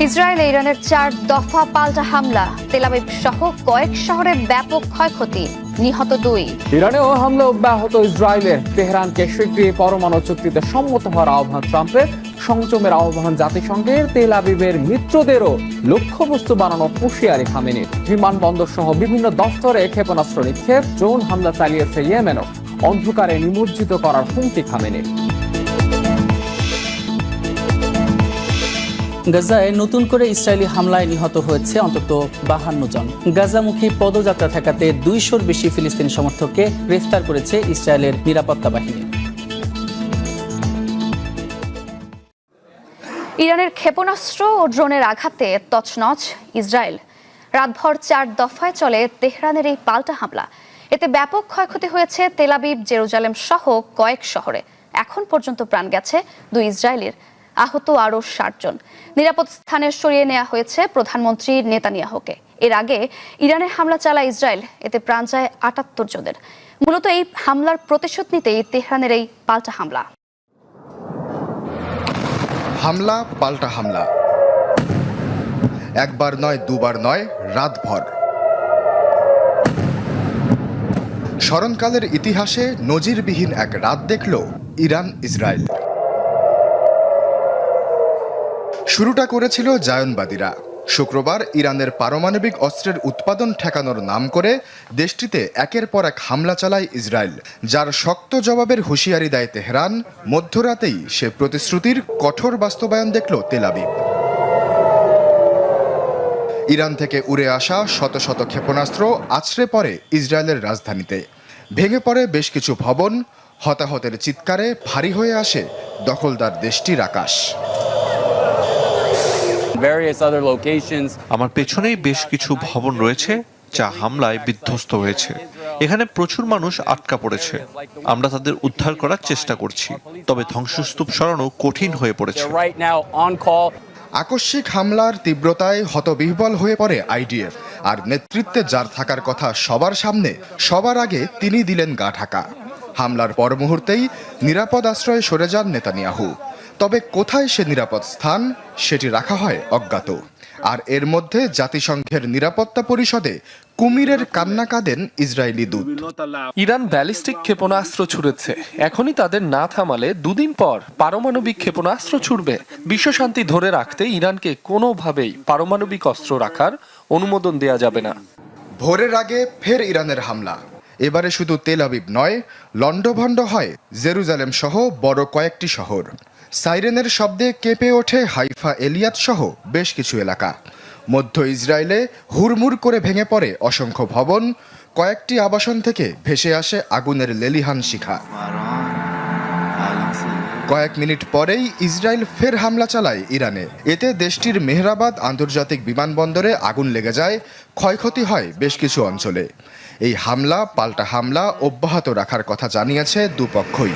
ইসরায়েলে ইরানের 4 দফা পাল্টা হামলা, তেল আবিব সহ কয়েক শহরে ব্যাপক ক্ষয়ক্ষতি, নিহত 2। ইরানেও হামলা অব্যাহত ইসরায়েলের। তেহরানকে শীঘ্রই পরমাণু চুক্তিতে সম্মত হওয়ার আহ্বান ট্রাম্পের, সংযমের আহ্বান জাতিসংঘের। তেল আবিবের মিত্রদেরও লক্ষ্যবস্তু বানানো হুঁশিয়ারি খামেনির। বিমানবন্দর সহ বিভিন্ন দফতরে ক্ষেপণাস্ত্র নিক্ষেপ, ড্রোন হামলা চালিয়েছে ইয়েমেনও। অন্ধকারে নিমজ্জিত করার হুমকি খামেনির। গাজায় নতুন করে ইসরায়েলি হামলায় নিহত হয়েছে অন্তত 52 জন। গাজামুখী পদযাত্রা ঠেকাতে 200-র বেশি ফিলিস্তিনি সমর্থককে গ্রেফতার করেছে ইসরায়েলের নিরাপত্তা বাহিনী। ইরানের ক্ষেপণাস্ত্র ও ড্রোনের আঘাতে তছনছ ইসরায়েল। রাতভর 4 দফায় চলে তেহরানের এই পাল্টা হামলা। এতে ব্যাপক ক্ষয়ক্ষতি হয়েছে তেল আবিব, জেরুজালেম সহ কয়েক শহরে। এখন পর্যন্ত প্রাণ গেছে 2 ইসরায়েলির, আহত আরও 60 জন। নিরাপদ স্থানে সরিয়ে নেওয়া হয়েছে প্রধানমন্ত্রী নেতানিয়াহুকে। এর আগে ইরানে হামলা চালায় ইসরায়েল, এতে প্রাণ যায় 78 জনের। মূলত এই হামলার প্রতিশোধ নিতেই তেহরানের এই পাল্টা হামলা। হামলা পাল্টা হামলা, একবার নয়, দুবার নয়, রাতভর। স্মরণকালের ইতিহাসে নজিরবিহীন এক রাত দেখল ইরান ইসরায়েল। শুরুটা করেছিল জায়নবাদীরা। শুক্রবার ইরানের পারমাণবিক অস্ত্রের উৎপাদন ঠেকানোর নাম করে দেশটিতে একের পর এক হামলা চালায় ইসরায়েল, যার শক্ত জবাবের হুঁশিয়ারি দেয় তেহরান। মধ্যরাতেই সে প্রতিশ্রুতির কঠোর বাস্তবায়ন দেখল তেল আবিব। ইরান থেকে উড়ে আসা শত শত ক্ষেপণাস্ত্র আছড়ে পড়ে ইসরায়েলের রাজধানীতে। ভেঙে পড়ে বেশ কিছু ভবন। হতাহতের চিৎকারে ভারী হয়ে আসে দখলদার দেশটির আকাশ। আমার পেছনেই বেশ কিছু ভবন রয়েছে যা হামলায় বিধ্বস্ত হয়েছে। এখানে প্রচুর মানুষ আটকা পড়েছে। আমরা তাদের উদ্ধার করার চেষ্টা করছি, তবে ধ্বংসস্তূপ সরানো কঠিন হয়ে পড়েছে। আকস্মিক হামলার তীব্রতায় হতবিহ্বল হয়ে পড়ে আইডিএফ। আর নেতৃত্বে যার থাকার কথা সবার সামনে, সবার আগে তিনি দিলেন গা ঢাকা। হামলার পর মুহূর্তেই নিরাপদ আশ্রয়ে সরে যান নেতানিয়াহু। তবে কোথায় সে নিরাপদ স্থান, সেটি রাখা হয় অজ্ঞাত। আর এর মধ্যে জাতিসংঘের নিরাপত্তা পরিষদে কুমিরের কান্না কাঁদেন ইসরায়েলি দূত। ইরান ব্যালিস্টিক ক্ষেপণাস্ত্র ছুড়েছে। এখনই তাদের না থামালে 2 দিন পর পারমাণবিক ক্ষেপণাস্ত্র ছুড়বে। বিশ্বশান্তি ধরে রাখতে ইরানকে কোনোভাবেই পারমাণবিক অস্ত্র রাখার অনুমোদন দেয়া যাবে না। ভোরের আগে ফের ইরানের হামলা। এবারে শুধু তেল আবিব নয়, লন্ডভন্ড হয় জেরুজালেম সহ বড় কয়েকটি শহর। সাইরেনের শব্দে কেঁপে ওঠে হাইফা, এলিয়াত সহ বেশ কিছু এলাকা। মধ্য ইসরায়েলে হুড়মুড় করে ভেঙে পড়ে অসংখ্য ভবন। কয়েকটি আবাসন থেকে ভেসে আসে আগুনের লেলিহান শিখা। কয়েক মিনিট পরেই ইসরায়েল ফের হামলা চালায় ইরানে। এতে দেশটির মেহরাবাদ আন্তর্জাতিক বিমানবন্দরে আগুন লেগে যায়। ক্ষয়ক্ষতি হয় বেশ কিছু অঞ্চলে। এই হামলা পাল্টা হামলা অব্যাহত রাখার কথা জানিয়েছে দুপক্ষই।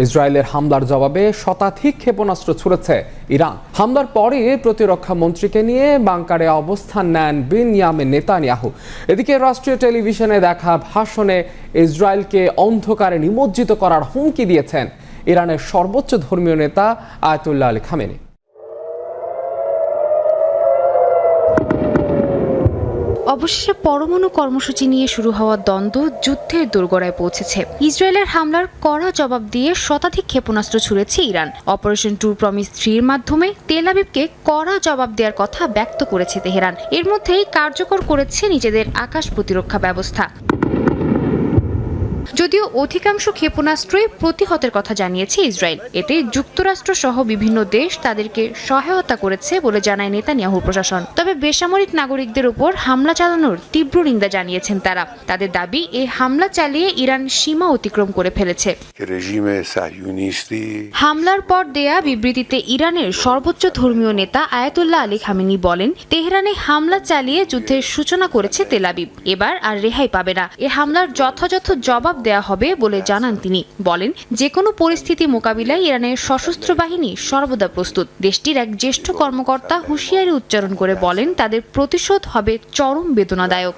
ইসরায়েলের হামলার জবাবে শতাধিক ক্ষেপণাস্ত্র ছুড়েছে ইরান। হামলার পরে প্রতিরক্ষা মন্ত্রীকে নিয়ে বাংকারে অবস্থান নেন বেনিয়ামিন নেতানিয়াহু। এদিকে রাষ্ট্রীয় টেলিভিশনে দেখা ভাষণে ইসরায়েলকে অন্ধকারে নিমজ্জিত করার হুমকি দিয়েছেন ইরানের সর্বোচ্চ ধর্মীয় নেতা আয়াতুল্লাহ আলী খামেনি। অবশেষে পরমাণু কর্মসূচি নিয়ে শুরু হওয়া দ্বন্দ্ব যুদ্ধের দোরগোড়ায় পৌঁছেছে। ইসরায়েলের হামলার কড়া জবাব দিয়ে শতাধিক ক্ষেপণাস্ত্র ছুড়েছে ইরান। অপারেশন ট্রু প্রমিস 3-এর মাধ্যমে তেল আবিবকে কড়া জবাব দেওয়ার কথা ব্যক্ত করেছে তেহরান। এর মধ্যেই কার্যকর করেছে নিজেদের আকাশ প্রতিরক্ষা ব্যবস্থা। যদিও অধিকাংশ ক্ষেপণাস্ত্রই প্রতিহতের কথা জানিয়েছে ইসরায়েল। এতে যুক্তরাষ্ট্র সহ বিভিন্ন দেশ তাদেরকে সহায়তা করেছে বলে জানায় নেতানিয়াহুর প্রশাসন। তবে বেসামরিক নাগরিকদের উপর হামলা চালানোর তীব্র নিন্দা জানিয়েছেন তারা। তাদের দাবি, এই হামলা চালিয়ে ইরান সীমা অতিক্রম করে ফেলেছে। হামলার পর দেয়া বিবৃতিতে ইরানের সর্বোচ্চ ধর্মীয় নেতা আয়াতুল্লাহ আলী খামেনি বলেন, তেহরানে হামলা চালিয়ে যুদ্ধের সূচনা করেছে তেল আবিব। এবার আর রেহাই পাবে না। এ হামলার যথাযথ জবাব দেয়া হবে বলে জানান তিনি। বলেন, যে কোনো পরিস্থিতি মোকাবিলায় ইরানের সশস্ত্র বাহিনী সর্বদা প্রস্তুত। দেশটির এক জ্যেষ্ঠ কর্মকর্তা হুঁশিয়ারি উচ্চারণ করে বলেন, তাদের প্রতিশোধ হবে চরম বেদনাদায়ক।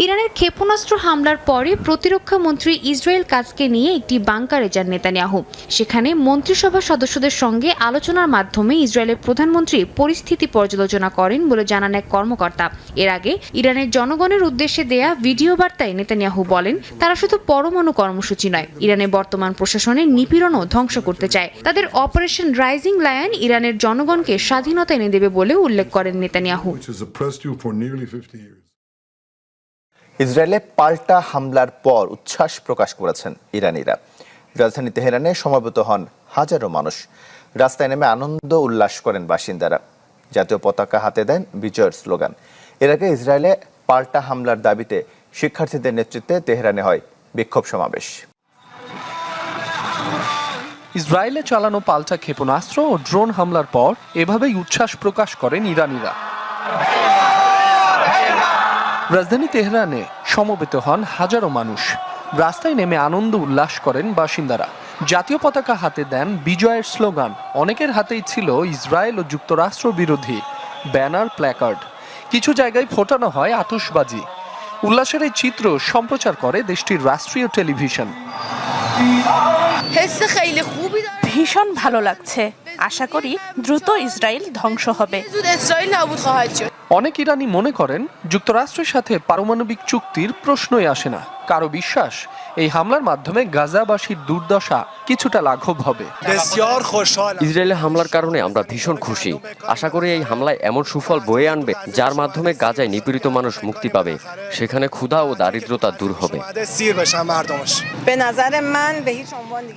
ইরানের ক্ষেপণাস্ত্র হামলার পরে প্রতিরক্ষা মন্ত্রী ইসরায়েল কাজকে নিয়ে একটি বাংকারে যান নেতানিয়াহু। সেখানে মন্ত্রিসভার সদস্যদের সঙ্গে আলোচনার মাধ্যমে ইসরায়েলের প্রধানমন্ত্রী পরিস্থিতি পর্যালোচনা করেন বলে জানান এক কর্মকর্তা। এর আগে ইরানের জনগণের উদ্দেশ্যে দেয়া ভিডিও বার্তায় নেতানিয়াহু বলেন, তারা শুধু পরমাণু কর্মসূচি নয়, ইরানের বর্তমান প্রশাসনের নিপীড়নও ধ্বংস করতে চায়। তাদের অপারেশন রাইজিং লায়ন ইরানের জনগণকে স্বাধীনতা এনে দেবে বলে উল্লেখ করেন নেতানিয়াহু। ইসরায়েলে পাল্টা হামলার পর উচ্ছ্বাস প্রকাশ করেছেন ইরানিরা। রাজধানী তেহরানে সমবেত হন হাজারো মানুষ। রাস্তায় নেমে আনন্দ উল্লাস করেন বাসিন্দারা। জাতীয় পতাকা হাতে দেন বিজয়ের স্লোগান। এর আগে ইসরায়েলে পাল্টা হামলার দাবিতে শিক্ষার্থীদের নেতৃত্বে তেহরানে হয় বিক্ষোভ সমাবেশ। ইসরায়েলে চালানো পাল্টা ক্ষেপণাস্ত্র ও ড্রোন হামলার পর এভাবেই উচ্ছ্বাস প্রকাশ করেন ইরানিরা। রাজধানী তেহরানে সমবেত হন হাজারো মানুষ। রাস্তায় নেমে আনন্দ উল্লাস করেন বাসিন্দারা। জাতীয় পতাকা হাতে দেন বিজয়ের স্লোগান। অনেকের হাতেই ছিল ইসরায়েল ও যুক্তরাষ্ট্র বিরোধী ব্যানার, প্ল্যাকার্ড। কিছু জায়গায় ফোটানো হয় আতশবাজি। উল্লাসের এই চিত্র সম্প্রচার করে দেশটির রাষ্ট্রীয় টেলিভিশন। ভীষণ ভালো লাগছে। আশা করি দ্রুত ইসরায়েল ধ্বংস হবে। অনেক ইরানি মনে করেন যুক্তরাষ্ট্রের সাথে পারমাণবিক চুক্তির প্রশ্নই আসে না। কারো বিশ্বাস এই হামলার মাধ্যমে গাজাবাসীর দুর্দশা কিছুটা লাঘব হবে। ইসরায়েলের হামলার কারণে আমরা ভীষণ খুশি। আশা করি এই হামলায় এমন সুফল বয়ে আনবে যার মাধ্যমে গাজায় নিপীড়িত মানুষ মুক্তি পাবে, সেখানে ক্ষুধা ও দারিদ্রতা দূর হবে।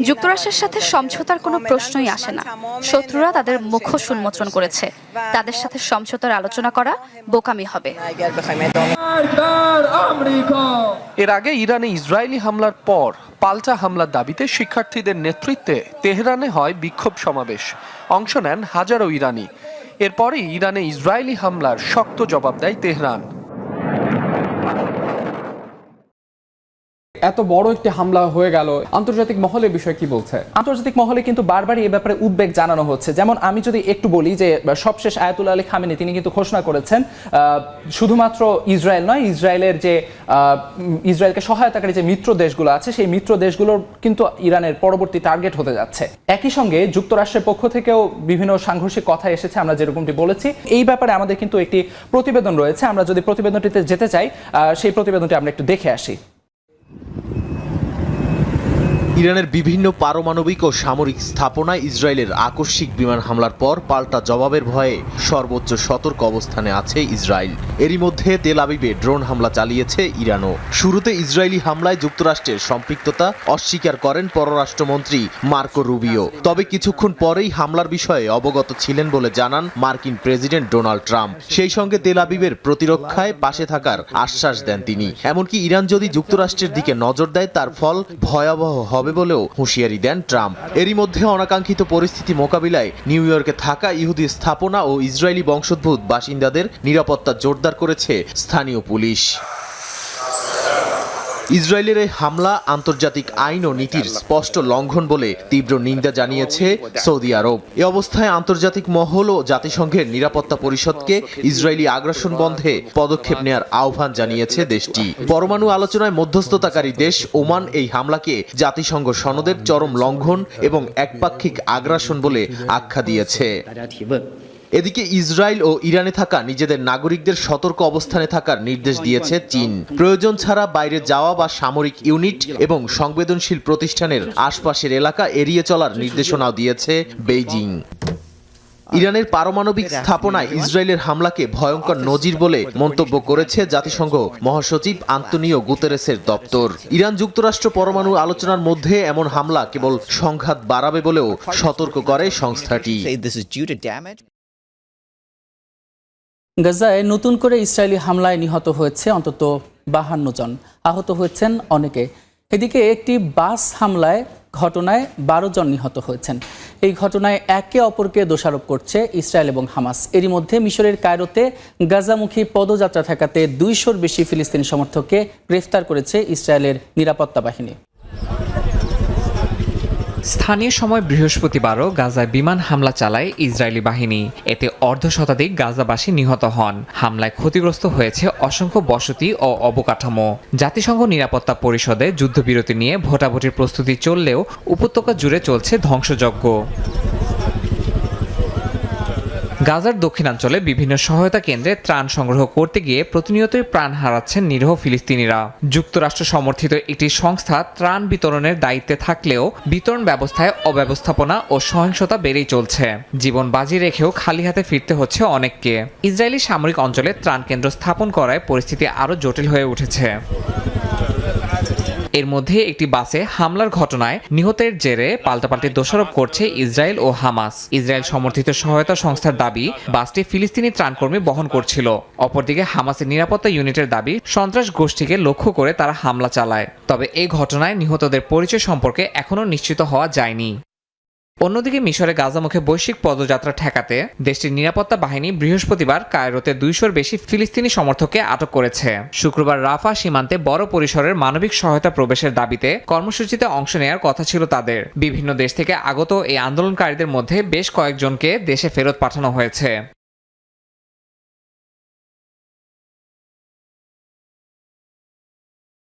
যুক্তরাষ্ট্রের সাথে সমঝোতার কোনো প্রশ্নই আসে না। শত্রুরা তাদের মুখোশ উন্মোচন করেছে। তাদের সাথে সমঝোতার আলোচনা করা বোকামি হবে। এর আগে ইরানে ইসরায়েলি হামলার পর পাল্টা হামলার দাবিতে শিক্ষার্থীদের নেতৃত্বে তেহরানে হয় বিক্ষোভ সমাবেশ। অংশ নেন হাজারো ইরানি। এরপরই ইরানে ইসরায়েলি হামলার শক্ত জবাব দেয় তেহরান। এত বড় একটি হামলা হয়ে গেল, আন্তর্জাতিক মহলের বিষয়ে কি বলছে? আন্তর্জাতিক মহলে কিন্তু বারবারই এ ব্যাপারে উদ্বেগ জানানো হচ্ছে। যেমন আমি যদি একটু বলি যে সবশেষ আয়াতুল্লাহ আলী খামেনি তিনি কিন্তু ঘোষণা করেছেন শুধুমাত্র ইসরায়েল নয়, ইসরায়েলের যে ইসরায়েলকে সহায়তাকারী যে মিত্র দেশগুলো আছে সেই মিত্র দেশগুলোর কিন্তু ইরানের পরবর্তী টার্গেট হতে যাচ্ছে। একই সঙ্গে যুক্তরাষ্ট্রের পক্ষ থেকেও বিভিন্ন সাংঘর্ষিক কথা এসেছে, আমরা যেরকমটি বলেছি। এই ব্যাপারে আমাদের কিন্তু একটি প্রতিবেদন রয়েছে। আমরা যদি প্রতিবেদনটিতে যেতে চাই, সেই প্রতিবেদনটি আমরা একটু দেখে আসি। ইরানের বিভিন্ন পারমাণবিক ও সামরিক স্থাপনায় ইসরায়েলের আকস্মিক বিমান হামলার পর পাল্টা জবাবের ভয়ে সর্বোচ্চ সতর্ক অবস্থানে আছে ইসরায়েল। এরই মধ্যে তেল আবিবে ড্রোন হামলা চালিয়েছে ইরানও। শুরুতে ইসরায়েলি হামলায় যুক্তরাষ্ট্রের সম্পৃক্ততা অস্বীকার করেন পররাষ্ট্রমন্ত্রী মার্কো রুবিও। তবে কিছুক্ষণ পরেই হামলার বিষয়ে অবগত ছিলেন বলে জানান মার্কিন প্রেসিডেন্ট ডোনাল্ড ট্রাম্প। সেই সঙ্গে তেল আবিবের প্রতিরক্ষায় পাশে থাকার আশ্বাস দেন তিনি। এমনকি ইরান যদি যুক্তরাষ্ট্রের দিকে নজর দেয় তার ফল ভয়াবহ হবে বলেও হুঁশিয়ারি দেন ট্রাম্প। এরই মধ্যে অনাকাঙ্ক্ষিত পরিস্থিতি মোকাবিলায় নিউ ইয়র্কে থাকা ইহুদি স্থাপনা ও ইসরায়েলি বংশোদ্ভূত বাসিন্দাদের নিরাপত্তা জোরদার করেছে স্থানীয় পুলিশ। ইসরায়েলের এই হামলা আন্তর্জাতিক আইন ও নীতির স্পষ্ট লঙ্ঘন বলে তীব্র নিন্দা জানিয়েছে সৌদি আরব। এ অবস্থায় আন্তর্জাতিক মহল ও জাতিসংঘের নিরাপত্তা পরিষদকে ইসরায়েলি আগ্রাসন বন্ধে পদক্ষেপ নেওয়ার আহ্বান জানিয়েছে দেশটি। পরমাণু আলোচনায় মধ্যস্থতাকারী দেশ ওমান এই হামলাকে জাতিসংঘ সনদের চরম লঙ্ঘন এবং একপাক্ষিক আগ্রাসন বলে আখ্যা দিয়েছে। এদিকে ইসরায়েল ও ইরানে থাকা নিজেদের নাগরিকদের সতর্ক অবস্থানে থাকার নির্দেশ দিয়েছে চীন। প্রয়োজন ছাড়া বাইরে যাওয়া বা সামরিক ইউনিট এবং সংবেদনশীল প্রতিষ্ঠানের আশপাশের এলাকা এড়িয়ে চলার নির্দেশনাও দিয়েছে বেইজিং। ইরানের পারমাণবিক স্থাপনায় ইসরায়েলের হামলাকে ভয়ঙ্কর নজির বলে মন্তব্য করেছে জাতিসংঘ মহাসচিব আন্তোনিও গুতেরেসের দপ্তর। ইরান যুক্তরাষ্ট্র পরমাণু আলোচনার মধ্যে এমন হামলা কেবল সংঘাত বাড়াবে বলেও সতর্ক করে সংস্থাটি। গাজায় নতুন করে ইসরায়েলি হামলায় নিহত হয়েছে অন্তত 52 জন, আহত হয়েছেন অনেকে। এদিকে একটি বাস হামলায় ঘটনায় 12 জন নিহত হয়েছেন। এই ঘটনায় একে অপরকে দোষারোপ করছে ইসরায়েল এবং হামাস। এরই মধ্যে মিশরের কায়রোতে গাজামুখী পদযাত্রা ঠেকাতে 200-র বেশি ফিলিস্তিনি সমর্থককে গ্রেফতার করেছে ইসরায়েলের নিরাপত্তা বাহিনী। স্থানীয় সময় বৃহস্পতিবারও গাজায় বিমান হামলা চালায় ইসরায়েলি বাহিনী। এতে অর্ধশতাধিক গাজাবাসী নিহত হন। হামলায় ক্ষতিগ্রস্ত হয়েছে অসংখ্য বসতি ও অবকাঠামো। জাতিসংঘ নিরাপত্তা পরিষদে যুদ্ধবিরতি নিয়ে ভোটাভুটির প্রস্তুতি চললেও উপত্যকা জুড়ে চলছে ধ্বংসযজ্ঞ। গাজার দক্ষিণাঞ্চলে বিভিন্ন সহায়তা কেন্দ্রে ত্রাণ সংগ্রহ করতে গিয়ে প্রতিনিয়তই প্রাণ হারাচ্ছেন নিরীহ ফিলিস্তিনিরা। যুক্তরাষ্ট্র সমর্থিত একটি সংস্থা ত্রাণ বিতরণের দায়িত্বে থাকলেও বিতরণ ব্যবস্থায় অব্যবস্থাপনা ও সহিংসতা বেড়েই চলছে। জীবন বাজি রেখেও খালি হাতে ফিরতে হচ্ছে অনেককে। ইসরায়েলি সামরিক অঞ্চলে ত্রাণ কেন্দ্র স্থাপন করায় পরিস্থিতি আরও জটিল হয়ে উঠেছে। এর মধ্যে একটি বাসে হামলার ঘটনায় নিহতের জেরে পাল্টাপাল্টি দোষারোপ করছে ইসরায়েল ও হামাস। ইসরায়েল সমর্থিত সহায়তা সংস্থার দাবি, বাসটি ফিলিস্তিনি ত্রাণকর্মী বহন করছিল। অপরদিকে হামাসের নিরাপত্তা ইউনিটের দাবি, সন্ত্রাস গোষ্ঠীকে লক্ষ্য করে তারা হামলা চালায়। তবে এই ঘটনায় নিহতদের পরিচয় সম্পর্কে এখনও নিশ্চিত হওয়া যায়নি। অন্যদিকে মিশরে গাজামুখে বৈশ্বিক পদযাত্রা ঠেকাতে দেশটির নিরাপত্তা বাহিনী বৃহস্পতিবার কায়রোতে 200-র বেশি ফিলিস্তিনি সমর্থককে আটক করেছে। শুক্রবার রাফা সীমান্তে বড় পরিসরের মানবিক সহায়তা প্রবেশের দাবিতে কর্মসূচিতে অংশ নেওয়ার কথা ছিল তাদের। বিভিন্ন দেশ থেকে আগত এই আন্দোলনকারীদের মধ্যে বেশ কয়েকজনকে দেশে ফেরত পাঠানো হয়েছে।